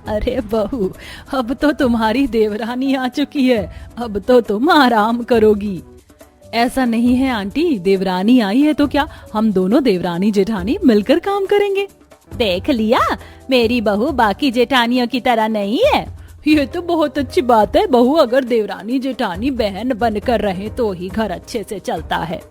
अरे बहू, अब तो तुम्हारी देवरानी आ चुकी है, अब तो तुम आराम करोगी। ऐसा नहीं है आंटी, देवरानी आई है तो क्या, हम दोनों देवरानी जेठानी मिलकर काम करेंगे। देख लिया, मेरी बहू बाकी जेठानियों की तरह नहीं है। ये तो बहुत अच्छी बात है बहू, अगर देवरानी जेठानी बहन बनकर रहे तो ही घर अच्छे से चलता है।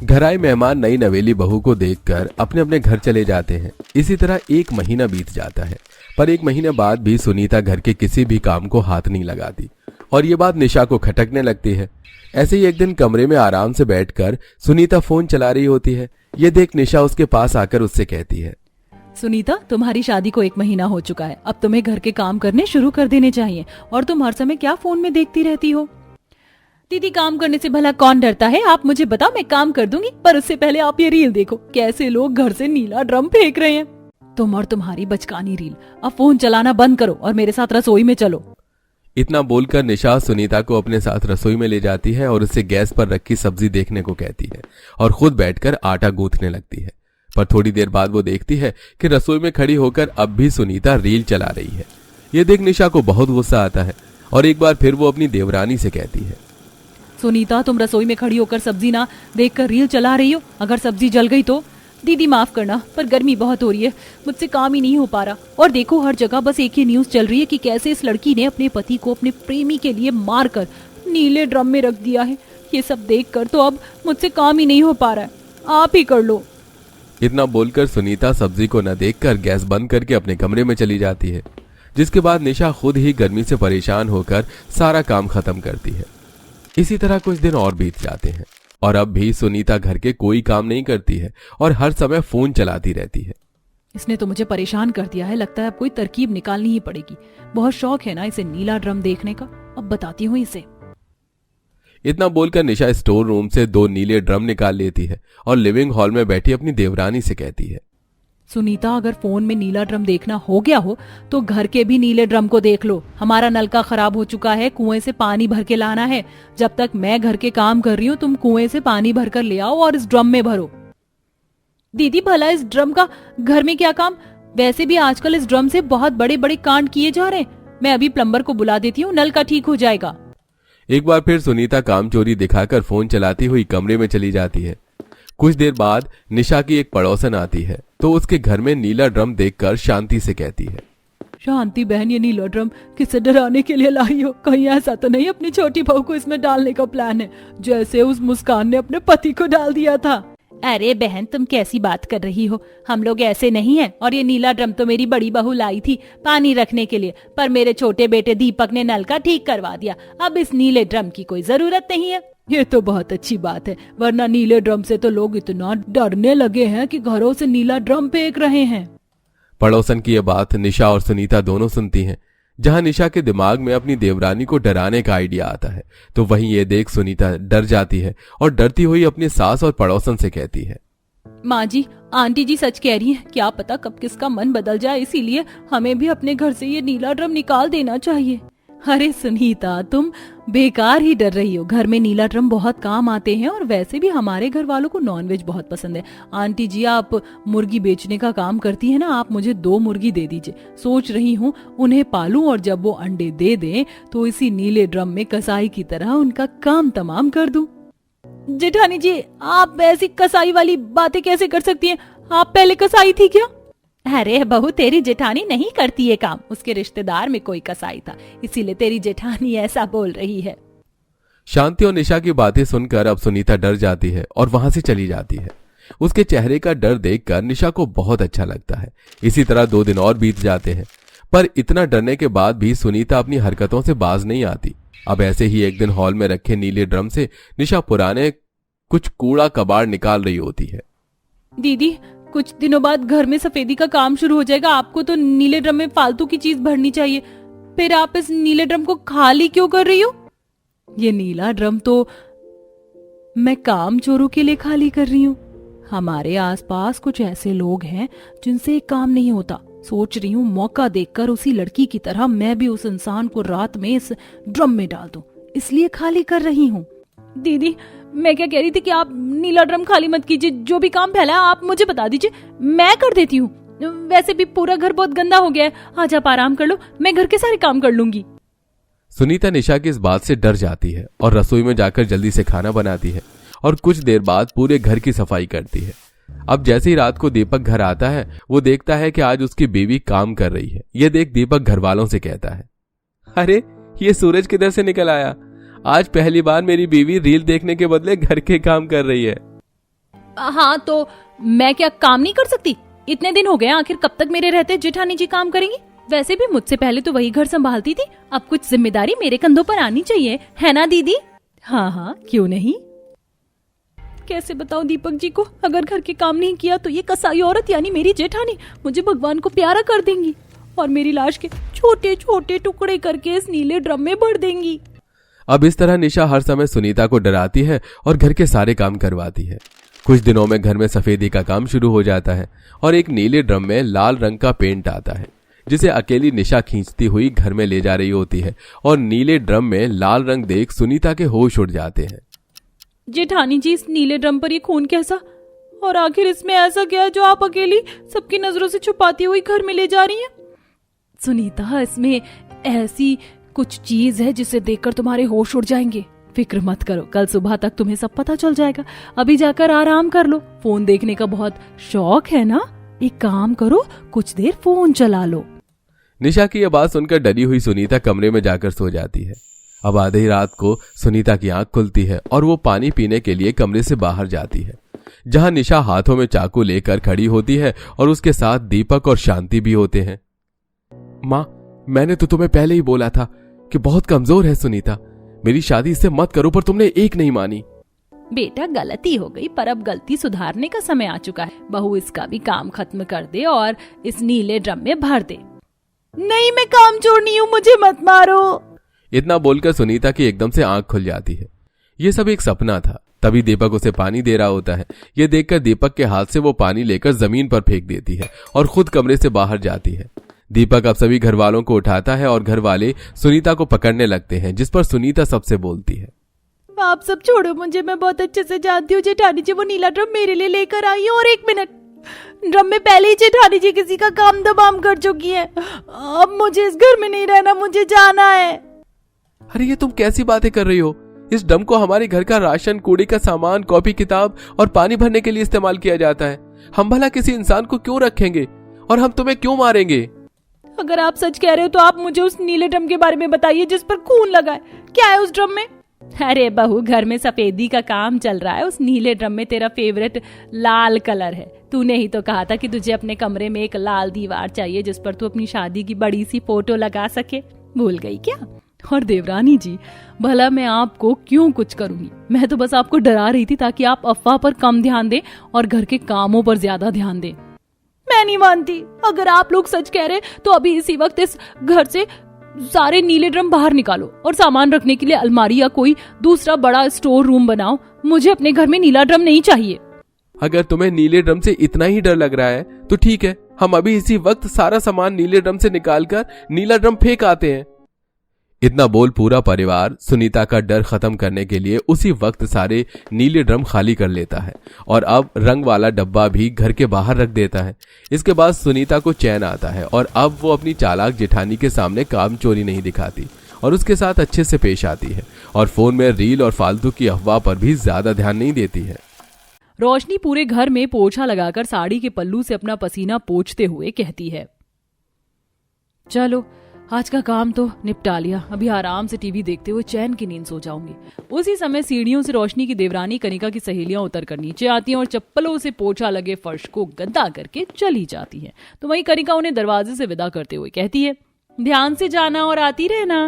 घर आए मेहमान नई नवेली बहू को देखकर अपने अपने घर चले जाते हैं। इसी तरह एक महीना बीत जाता है, पर एक महीने बाद भी सुनीता घर के किसी भी काम को हाथ नहीं लगाती और ये बात निशा को खटकने लगती है। ऐसे ही एक दिन कमरे में आराम से बैठकर सुनीता फोन चला रही होती है। ये देख निशा उसके पास आकर उससे कहती है, सुनीता, तुम्हारी शादी को 1 महीना हो चुका है, अब तुम्हें घर के काम करने शुरू कर देने चाहिए। और तुम हर समय क्या फोन में देखती रहती हो? दीदी, काम करने से भला कौन डरता है? आप मुझे बताओ, मैं काम कर दूंगी, पर उससे पहले आप ये रील देखो, कैसे लोग घर से नीला ड्रम फेंक रहे हैं। तुम और तुम्हारी बचकानी रील, अब फोन चलाना बंद करो और मेरे साथ रसोई में चलो। इतना बोलकर निशा सुनीता को अपने साथ रसोई में ले जाती है और उससे गैस पर रखी सब्जी देखने को कहती है और खुद बैठकर आटा गूंथने लगती है। पर थोड़ी देर बाद वो देखती है कि रसोई में खड़ी होकर अब भी सुनीता रील चला रही है। ये देख निशा को बहुत गुस्सा आता है और एक बार फिर वो अपनी देवरानी से कहती है, सुनीता, तुम रसोई में खड़ी होकर सब्जी ना देखकर रील चला रही हो, अगर सब्जी जल गई तो? दीदी माफ करना, पर गर्मी बहुत हो रही है, मुझसे काम ही नहीं हो पा रहा। और देखो, हर जगह बस एक ही न्यूज चल रही है कि कैसे इस लड़की ने अपने पति को अपने प्रेमी के लिए मारकर नीले ड्रम में रख दिया है। ये सब देखकर तो अब मुझसे काम ही नहीं हो पा रहा है, आप ही कर लो। इतना बोलकर सुनीता सब्जी को न देखकर गैस बंद करके अपने कमरे में चली जाती है, जिसके बाद निशा खुद ही गर्मी से परेशान होकर सारा काम खत्म करती है। इसी तरह कुछ दिन और बीत जाते हैं और अब भी सुनीता घर के कोई काम नहीं करती है और हर समय फोन चलाती रहती है। इसने तो मुझे परेशान कर दिया है, लगता है अब कोई तरकीब निकालनी ही पड़ेगी। बहुत शौक है ना इसे नीला ड्रम देखने का, अब बताती हूँ इसे। इतना बोलकर निशा स्टोर रूम से 2 नीले ड्रम निकाल लेती है और लिविंग हॉल में बैठी अपनी देवरानी से कहती है, सुनीता, अगर फोन में नीला ड्रम देखना हो गया हो तो घर के भी नीले ड्रम को देख लो। हमारा नलका खराब हो चुका है, कुएं से पानी भर के लाना है। जब तक मैं घर के काम कर रही हूँ तुम कुएं से पानी भर कर ले आओ और इस ड्रम में भरो। दीदी, भला इस ड्रम का घर में क्या काम? वैसे भी आजकल इस ड्रम से बहुत बड़े बड़े कांड किए जा रहे हैं। मैं अभी प्लम्बर को बुला देती हूँ, नल का ठीक हो जाएगा। एक बार फिर सुनीता काम चोरी दिखाकर फोन चलाती हुई कमरे में चली जाती है। कुछ देर बाद निशा की एक पड़ोसन आती है तो उसके घर में नीला ड्रम देखकर शांति से कहती है, शांति बहन, ये नीला ड्रम किसे डराने के लिए लाई हो? कहीं ऐसा तो नहीं अपनी छोटी बहू को इसमें डालने का प्लान है, जैसे उस मुस्कान ने अपने पति को डाल दिया था? अरे बहन, तुम कैसी बात कर रही हो? हम लोग ऐसे नहीं हैं। और ये नीला ड्रम तो मेरी बड़ी बहू लाई थी पानी रखने के लिए, पर मेरे छोटे बेटे दीपक ने नल का ठीक करवा दिया। अब इस नीले ड्रम की कोई जरूरत नहीं है। ये तो बहुत अच्छी बात है, वरना नीले ड्रम से तो लोग इतना डरने लगे हैं कि घरों से नीला ड्रम फेंक रहे हैं। पड़ोसन की यह बात निशा और सुनीता दोनों सुनती हैं। जहां निशा के दिमाग में अपनी देवरानी को डराने का आइडिया आता है तो वहीं ये देख सुनीता डर जाती है और डरती हुई अपनी सास और पड़ोसन से कहती है, माँ जी, आंटी जी सच कह रही हैं, क्या पता कब किसका मन बदल जाए, इसीलिए हमें भी अपने घर से ये नीला ड्रम निकाल देना चाहिए। अरे सुनीता, तुम बेकार ही डर रही हो। घर में नीला ड्रम बहुत काम आते हैं और वैसे भी हमारे घर वालों को नॉनवेज बहुत पसंद है। आंटी जी, आप मुर्गी बेचने का काम करती है ना, आप मुझे 2 मुर्गी दे दीजिए। सोच रही हूँ उन्हें पालूं और जब वो अंडे दे दें तो इसी नीले ड्रम में कसाई की तरह उनका काम तमाम कर दूं। जेठानी जी, आप ऐसी कसाई वाली बातें कैसे कर सकती हैं? आप पहले कसाई थी क्या? अरे बहू, तेरी जेठानी नहीं करती ये काम, उसके रिश्तेदार में कोई कसाई था, इसीलिए तेरी जेठानी ऐसा बोल रही है। शांति और निशा की बातें सुनकर अब सुनीता डर जाती है और वहां से चली जाती है। उसके चेहरे का डर देखकर निशा को बहुत अच्छा लगता है। इसी तरह 2 दिन और बीत जाते हैं, पर इतना डरने के बाद भी सुनीता अपनी हरकतों से बाज नहीं आती। अब ऐसे ही एक दिन हॉल में रखे नीले ड्रम से निशा पुराने कुछ कूड़ा कबाड़ निकाल रही होती है। दीदी, कुछ दिनों बाद घर में सफेदी का काम शुरू हो जाएगा, आपको तो नीले ड्रम में फालतू की चीज भरनी चाहिए। फिर आप इस नीले ड्रम को खाली क्यों कर रही हो? ये नीला ड्रम तो मैं काम चोरों के लिए खाली कर रही हूँ। हमारे आसपास कुछ ऐसे लोग हैं जिनसे काम नहीं होता। सोच रही हूँ मौका देखकर उसी लड़की की तरह मैं भी उस इंसान को रात में इस ड्रम में डाल दूं, इसलिए खाली कर रही हूँ। दीदी, मैं क्या कह रही थी कि आप नीला ड्रम खाली मत कीजिए, जो भी काम फैला है आप मुझे बता दीजिए, मैं कर देती हूँ। वैसे भी पूरा घर बहुत गंदा हो गया है, आज आप आराम कर लो, मैं घर के सारे काम कर लूंगी। सुनीता निशा की इस बात से डर जाती है और रसोई में जाकर जल्दी से खाना बनाती है और कुछ देर बाद पूरे घर की सफाई करती है। अब जैसे ही रात को दीपक घर आता है, वो देखता है कि आज उसकी बीवी काम कर रही है। ये देख दीपक घर वालों से कहता है, अरे ये सूरज किधर से निकल आया? आज पहली बार मेरी बीवी रील देखने के बदले घर के काम कर रही है। हाँ तो मैं क्या काम नहीं कर सकती? इतने दिन हो गए, आखिर कब तक मेरे रहते जेठानी जी काम करेंगी? वैसे भी मुझसे पहले तो वही घर संभालती थी, अब कुछ जिम्मेदारी मेरे कंधों पर आनी चाहिए, है ना दीदी? हाँ, क्यों नहीं। कैसे बताऊं दीपक जी को, अगर घर के काम नहीं किया तो ये कसाई औरत यानी मेरी जेठानी मुझे भगवान को प्यारा कर देंगी और मेरी लाश के छोटे छोटे टुकड़े करके इस नीले ड्रम में भर देंगी। अब इस तरह निशा हर समय सुनीता को डराती है और घर के सारे काम करवाती है। कुछ दिनों में घर में सफेदी का काम शुरू हो जाता है और एक नीले ड्रम में लाल रंग का पेंट आता है, जिसे अकेली निशा खींचती हुई घर में ले जा रही होती है और नीले ड्रम में लाल रंग देख सुनीता के होश उड़ जाते हैं। जेठानी जी, इस नीले ड्रम पर ये खून कैसा, और आखिर इसमें ऐसा क्या है जो आप अकेली सबकी नजरों से छुपाती हुई घर में ले जा रही हैं? सुनीता, इसमें ऐसी कुछ चीज है जिसे देखकर तुम्हारे होश उड़ जाएंगे। फिक्र मत करो, कल सुबह तक तुम्हें सब पता चल जाएगा। अभी जाकर आराम कर लो, फोन देखने का बहुत शौक है ना? एक काम करो, कुछ देर फोन चला लो। निशा की यह बात सुनकर डरी हुई सुनीता कमरे में जाकर सो जाती है। अब आधी रात को सुनीता की आंख खुलती है और वो पानी पीने के लिए कमरे से बाहर जाती है, जहां निशा हाथों में चाकू लेकर खड़ी होती है और उसके साथ दीपक और शांति भी होते हैं। माँ, मैंने तो तुम्हें पहले ही बोला था कि बहुत कमजोर है सुनीता, मेरी शादी इससे मत करो, पर तुमने एक नहीं मानी। बेटा, गलती हो गई, पर अब गलती सुधारने का समय आ चुका है। बहू, इसका भी काम खत्म कर दे और इस नीले ड्रम में भर दे। नहीं, मैं काम चोर नहीं हूँ, मुझे मत मारो। इतना बोलकर सुनीता की एकदम से आंख खुल जाती है। ये सब एक सपना था। तभी दीपक उसे पानी दे रहा होता है। ये देखकर दीपक के हाथ से वो पानी लेकर जमीन पर फेंक देती है और खुद कमरे से बाहर जाती है। दीपक अब सभी घर वालों को उठाता है और घर वाले सुनीता को पकड़ने लगते हैं, जिस पर सुनीता सबसे बोलती है, आप सब छोड़ो मुझे, मैं बहुत अच्छे से जानती हूँ जेठानी जी वो नीला ड्रम मेरे लिए लेकर आई है, और 1 मिनट, ड्रम में पहले ही जेठानी जी किसी का काम दबाम कर चुकी है। अब मुझे इस घर में नहीं रहना, मुझे जाना है। अरे ये तुम कैसी बातें कर रही हो? इस ड्रम को हमारे घर का राशन, कूड़े का सामान, कॉपी किताब और पानी भरने के लिए इस्तेमाल किया जाता है। हम भला किसी इंसान को क्यों रखेंगे और हम तुम्हें क्यों मारेंगे? अगर आप सच कह रहे हो तो आप मुझे उस नीले ड्रम के बारे में बताइए जिस पर खून लगा है। क्या है उस ड्रम में? अरे बहू, घर में सफेदी का काम चल रहा है। उस नीले ड्रम में तेरा फेवरेट लाल कलर है। तूने ही तो कहा था कि तुझे अपने कमरे में एक लाल दीवार चाहिए जिस पर तू अपनी शादी की बड़ी सी फोटो लगा सके। भूल गई क्या? और देवरानी जी, भला मैं आपको क्यों कुछ करूंगी? मैं तो बस आपको डरा रही थी ताकि आप अफवाह पर कम ध्यान दें और घर के कामों पर ज्यादा ध्यान दें। मैं नहीं मानती। अगर आप लोग सच कह रहे तो अभी इसी वक्त इस घर से सारे नीले ड्रम बाहर निकालो और सामान रखने के लिए अलमारी या कोई दूसरा बड़ा स्टोर रूम बनाओ। मुझे अपने घर में नीला ड्रम नहीं चाहिए। अगर तुम्हें नीले ड्रम से इतना ही डर लग रहा है तो ठीक है, हम अभी इसी वक्त सारा सामान नीले ड्रम से निकालकर नीला ड्रम फेंक आते हैं। इतना बोल पूरा परिवार सुनीता का डर खत्म करने के लिए उसी वक्त सारे नीले ड्रम खाली कर लेता है और अब रंग वाला डब्बा भी घर के बाहर रख देता है। इसके बाद सुनीता को चैन आता है और अब वो अपनी चालाक जेठानी के सामने काम चोरी नहीं दिखाती और उसके साथ अच्छे से पेश आती है और फोन में रील और फालतू की अफवाह पर भी ज्यादा ध्यान नहीं देती है। रोशनी पूरे घर में पोछा लगाकर साड़ी के पल्लू से अपना पसीना पोंछते हुए कहती है, चलो आज का काम तो निपटा लिया, अभी आराम से टीवी देखते हुए चैन की नींद सो जाऊंगी। उसी समय सीढ़ियों से रोशनी की देवरानी कनिका की सहेलियां उतरकर नीचे आती हैं और चप्पलों से पोछा लगे फर्श को गंदा करके चली जाती हैं। तो वहीं कनिका उन्हें दरवाजे से विदा करते हुए कहती है, ध्यान से जाना और आती रहना।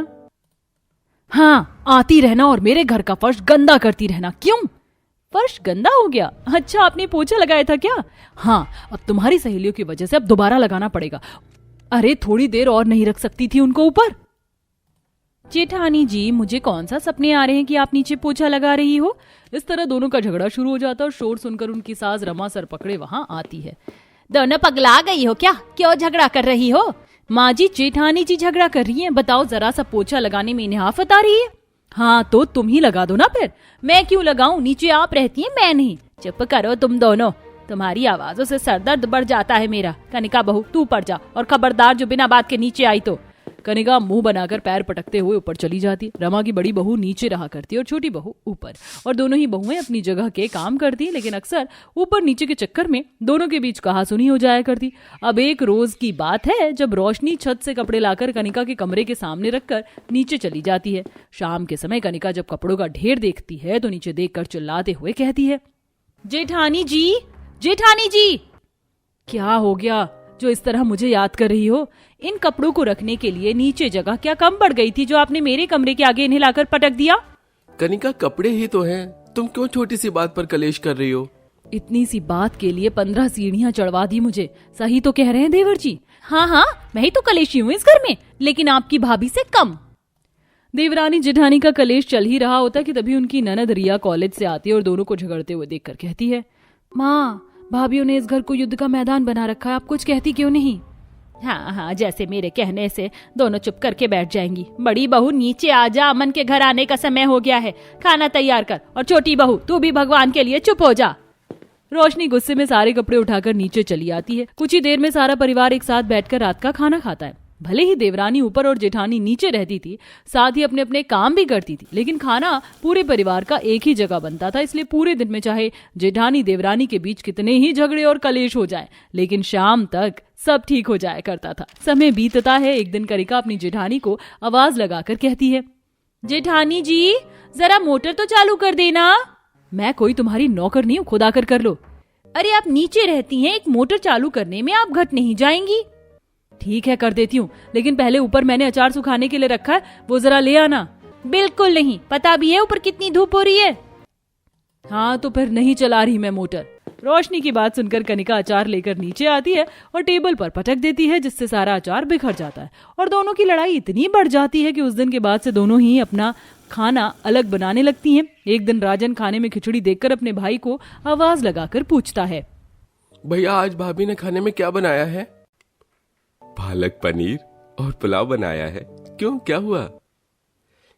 हाँ, आती रहना और मेरे घर का फर्श गंदा करती रहना। क्यों? फर्श गंदा हो गया? अच्छा, आपने पोछा लगाया था क्या? हाँ, अब तुम्हारी सहेलियों की वजह से अब दोबारा लगाना पड़ेगा। अरे थोड़ी देर और नहीं रख सकती थी उनको ऊपर? जेठानी जी, मुझे कौन सा सपने आ रहे हैं कि आप नीचे पोछा लगा रही हो? इस तरह दोनों का झगड़ा शुरू हो जाता है और शोर सुनकर उनकी सास रमा सर पकड़े वहां आती है। दोनों पगला गई हो क्या? क्यों झगड़ा कर रही हो? माँ जी, जेठानी जी झगड़ा कर रही हैं। बताओ, जरा सा पोछा लगाने में इन्हें आफत आ रही है। हाँ तो तुम ही लगा दो ना फिर। मैं क्यों लगाऊं? नीचे आप रहती हैं, मैं नहीं। चुप करो तुम दोनों। तुम्हारी आवाजों से सरदर्द बढ़ जाता है मेरा। कनिका बहू तू ऊपर जा, और खबरदार जो बिना बात के नीचे आई तो। कनिका मुंह बनाकर पैर पटकते हुए ऊपर चली जाती। रमा की बड़ी बहू नीचे रहा करती और छोटी बहू ऊपर, और दोनों ही बहुएं अपनी जगह के काम करती, लेकिन अक्सर ऊपर नीचे के चक्कर में दोनों के बीच कहासुनी हो जाया करती। अब एक रोज की बात है जब रोशनी छत से कपड़े लाकर कनिका के कमरे के सामने रखकर नीचे चली जाती है। शाम के समय कनिका जब कपड़ों का ढेर देखती है तो नीचे देखकर चिल्लाते हुए कहती है, जेठानी जी, जेठानी जी। क्या हो गया जो इस तरह मुझे याद कर रही हो? इन कपड़ों को रखने के लिए नीचे जगह क्या कम पड़ गई थी जो आपने मेरे कमरे के आगे इन्हें लाकर पटक दिया? कनिका कपड़े ही तो हैं, तुम क्यों छोटी सी बात पर कलेश कर रही हो? इतनी सी बात के लिए 15 सीढ़ियां चढ़वा दी मुझे। सही तो कह रहे हैं देवर जी। हाँ, मैं ही तो कलेशी हूँ इस घर में, लेकिन आपकी भाभी से कम। देवरानी जेठानी का कलेश चल ही रहा होता कि तभी उनकी ननद रिया कॉलेज से आती है और दोनों को झगड़ते हुए देखकर कहती है, माँ, भाभीयों ने इस घर को युद्ध का मैदान बना रखा है, आप कुछ कहती क्यों नहीं? हाँ, जैसे मेरे कहने से दोनों चुप करके बैठ जाएंगी। बड़ी बहू नीचे आ जा, अमन के घर आने का समय हो गया है, खाना तैयार कर। और छोटी बहू तू भी भगवान के लिए चुप हो जा। रोशनी गुस्से में सारे कपड़े उठाकर नीचे चली आती है। कुछ ही देर में सारा परिवार एक साथ बैठकर रात का खाना खाता है। भले ही देवरानी ऊपर और जेठानी नीचे रहती थी, साथ ही अपने अपने काम भी करती थी, लेकिन खाना पूरे परिवार का एक ही जगह बनता था। इसलिए पूरे दिन में चाहे जेठानी देवरानी के बीच कितने ही झगड़े और कलेश हो जाए, लेकिन शाम तक सब ठीक हो जाया करता था। समय बीतता है। एक दिन कनिका अपनी जेठानी को आवाज लगाकर कहती है, जेठानी जी, जरा मोटर तो चालू कर देना। मैं कोई तुम्हारी नौकर नहीं हूँ, खुद आकर कर लो। अरे आप नीचे रहती हैं, एक मोटर चालू करने में आप घट नहीं जाएंगी? ठीक है, कर देती हूँ, लेकिन पहले ऊपर मैंने अचार सुखाने के लिए रखा है, वो जरा ले आना। बिल्कुल नहीं, पता भी है ऊपर कितनी धूप हो रही है। हाँ, तो फिर नहीं चला रही मैं मोटर। रोशनी की बात सुनकर कनिका अचार लेकर नीचे आती है और टेबल पर पटक देती है, जिससे सारा अचार बिखर जाता है और दोनों की लड़ाई इतनी बढ़ जाती है कि उस दिन के बाद से दोनों ही अपना खाना अलग बनाने लगती हैं। एक दिन राजन खाने में खिचड़ी देखकर अपने भाई को आवाज लगाकर पूछता है, भैया आज भाभी ने खाने में क्या बनाया है? पालक पनीर और पुलाव बनाया है। क्यों, क्या हुआ?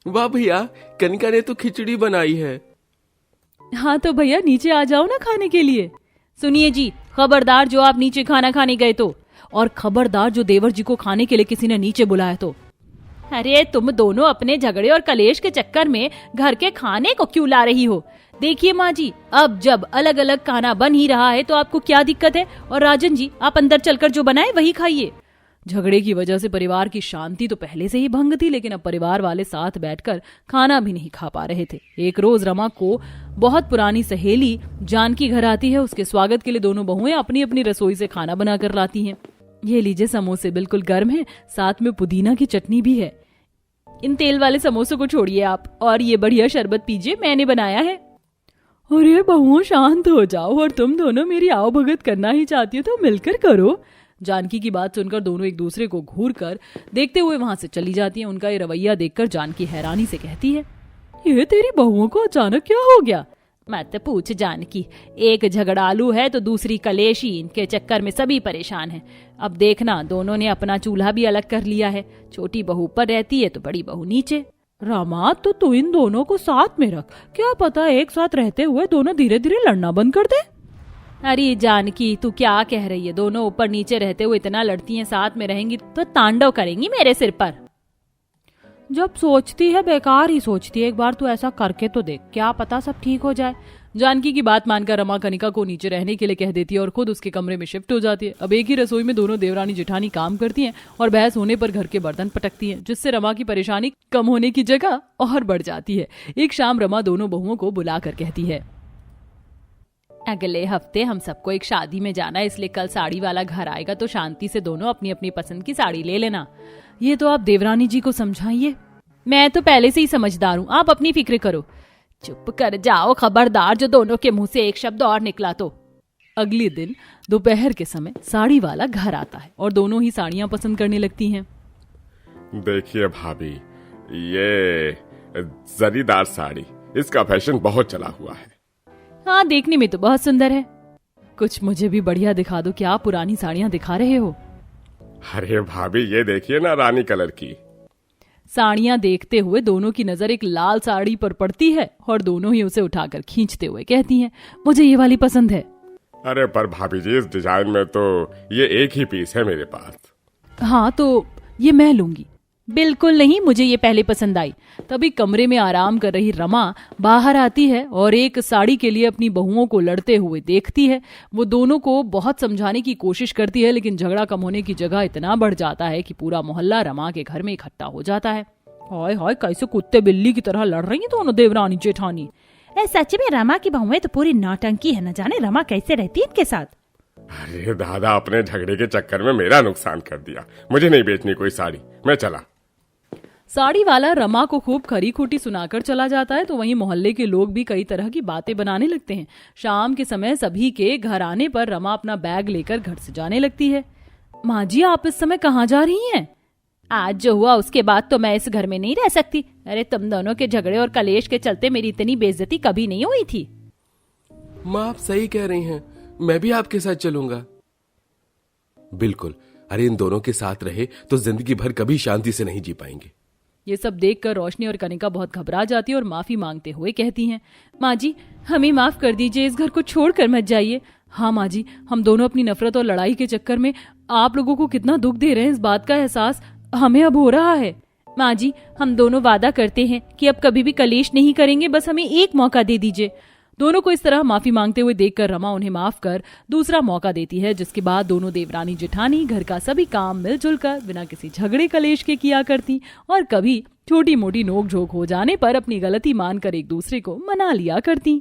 वाह भैया, कनिका ने तो खिचड़ी बनाई है। हाँ तो भैया नीचे आ जाओ ना खाने के लिए। सुनिए जी, खबरदार जो आप नीचे खाना खाने गए तो, और खबरदार जो देवर जी को खाने के लिए किसी ने नीचे बुलाया तो। अरे तुम दोनों अपने झगड़े और कलेश के चक्कर में घर के खाने को क्यों ला रही हो? देखिए माँ जी, अब जब अलग अलग खाना बन ही रहा है तो आपको क्या दिक्कत है? और राजन जी, आप अंदर चलकर जो बनाए वही खाइए। झगड़े की वजह से परिवार की शांति तो पहले से ही भंग थी, लेकिन अब परिवार वाले साथ बैठकर खाना भी नहीं खा पा रहे थे। एक रोज रमा को बहुत पुरानी सहेली जानकी घर आती है। उसके स्वागत के लिए दोनों बहुएं अपनी अपनी रसोई से खाना बनाकर लाती हैं। ये लीजिए समोसे, बिल्कुल गर्म है, साथ में पुदीना की चटनी भी है। इन तेल वाले समोसों को छोड़िए आप, और ये बढ़िया शरबत पीजिए, मैंने बनाया है। अरे बहुओं शांत हो जाओ, और तुम दोनों मेरी आओ भगत करना ही चाहती हो तो मिलकर करो। जानकी की बात सुनकर दोनों एक दूसरे को घूर कर देखते हुए वहां से चली जाती हैं। उनका ये रवैया देखकर जानकी हैरानी से कहती है, ये तेरी बहुओं को अचानक क्या हो गया? मत पूछ जानकी, एक झगड़ालू है तो दूसरी कलेशी, इनके चक्कर में सभी परेशान हैं। अब देखना, दोनों ने अपना चूल्हा भी अलग कर लिया है। छोटी बहू ऊपर रहती है तो बड़ी बहू नीचे। रामा, तो तू इन दोनों को साथ में रख, क्या पता एक साथ रहते हुए दोनों धीरे धीरे लड़ना बंद कर दे। अरे जानकी, तू क्या कह रही है? दोनों ऊपर नीचे रहते हुए इतना लड़ती हैं, साथ में रहेंगी तो तांडव करेंगी मेरे सिर पर। जब सोचती है बेकार ही सोचती है, एक बार तू ऐसा करके तो देख, क्या पता सब ठीक हो जाए। जानकी की बात मानकर रमा कनिका को नीचे रहने के लिए कह देती है और खुद उसके कमरे में शिफ्ट हो जाती है। अब एक ही रसोई में दोनों देवरानी जेठानी काम करती हैं और बहस होने पर घर के बर्तन पटकती हैं, जिससे रमा की परेशानी कम होने की जगह और बढ़ जाती है। एक शाम रमा दोनों बहुओं को बुलाकर कहती है, अगले हफ्ते हम सबको एक शादी में जाना है, इसलिए कल साड़ी वाला घर आएगा तो शांति से दोनों अपनी अपनी पसंद की साड़ी ले लेना। ये तो आप देवरानी जी को समझाइए। मैं तो पहले से ही समझदार हूँ, आप अपनी फिक्र करो। चुप कर जाओ, खबरदार जो दोनों के मुंह से एक शब्द और निकला तो। अगले दिन दोपहर के समय साड़ी वाला घर आता है और दोनों ही साड़ियाँ पसंद करने लगती हैं। देखिए भाभी, ये जरीदार साड़ी, इसका फैशन बहुत चला हुआ है। हाँ, देखने में तो बहुत सुंदर है। कुछ मुझे भी बढ़िया दिखा दो, क्या पुरानी साड़ियाँ दिखा रहे हो? अरे भाभी, ये देखिए ना, रानी कलर की। साड़ियाँ देखते हुए दोनों की नजर एक लाल साड़ी पर पड़ती है और दोनों ही उसे उठाकर खींचते हुए कहती हैं, मुझे ये वाली पसंद है। अरे पर भाभी जी, इस डिजाइन में तो ये एक ही पीस है मेरे पास। हाँ तो ये मैं लूंगी। बिल्कुल नहीं, मुझे ये पहले पसंद आई। तभी कमरे में आराम कर रही रमा बाहर आती है और एक साड़ी के लिए अपनी बहुओं को लड़ते हुए देखती है। वो दोनों को बहुत समझाने की कोशिश करती है, लेकिन झगड़ा कम होने की जगह इतना बढ़ जाता है कि पूरा मोहल्ला रमा के घर में इकट्ठा हो जाता है। हाय हाय, कैसे कुत्ते बिल्ली की तरह लड़ रही हैं दोनों देवरानी जेठानी। सच में रमा की बहुएं तो पूरी नौटंकी है, न जाने रमा कैसे रहती है इनके साथ। अरे दादा, अपने झगड़े के चक्कर में मेरा नुकसान कर दिया। मुझे नहीं बेचनी कोई साड़ी, मैं चला। साड़ी वाला रमा को खूब खरी खोटी सुनाकर चला जाता है तो वहीं मोहल्ले के लोग भी कई तरह की बातें बनाने लगते हैं। शाम के समय सभी के घर आने पर रमा अपना बैग लेकर घर से जाने लगती है। माँ जी, आप इस समय कहाँ जा रही हैं? आज जो हुआ उसके बाद तो मैं इस घर में नहीं रह सकती। अरे तुम दोनों के झगड़े और कलेश के चलते मेरी इतनी बेइज्जती कभी नहीं हुई थी। माँ, आप सही कह रही हैं, मैं भी आपके साथ चलूंगा। बिल्कुल, अरे इन दोनों के साथ रहे तो जिंदगी भर कभी शांति से नहीं जी पाएंगे। ये सब देखकर रोशनी और कनिका बहुत घबरा जाती है और माफी मांगते हुए कहती हैं, माँ जी हमें माफ कर दीजिए, इस घर को छोड़कर मत जाइए। हाँ माँ जी, हम दोनों अपनी नफरत और लड़ाई के चक्कर में आप लोगों को कितना दुख दे रहे हैं, इस बात का एहसास हमें अब हो रहा है। माँ जी, हम दोनों वादा करते हैं कि अब कभी भी कलेश नहीं करेंगे, बस हमें एक मौका दे दीजिए। दोनों को इस तरह माफी मांगते हुए देखकर रमा उन्हें माफ कर दूसरा मौका देती है, जिसके बाद दोनों देवरानी जेठानी घर का सभी काम मिलजुल कर बिना किसी झगड़े कलेश के किया करती और कभी छोटी मोटी नोक झोंक हो जाने पर अपनी गलती मानकर एक दूसरे को मना लिया करती।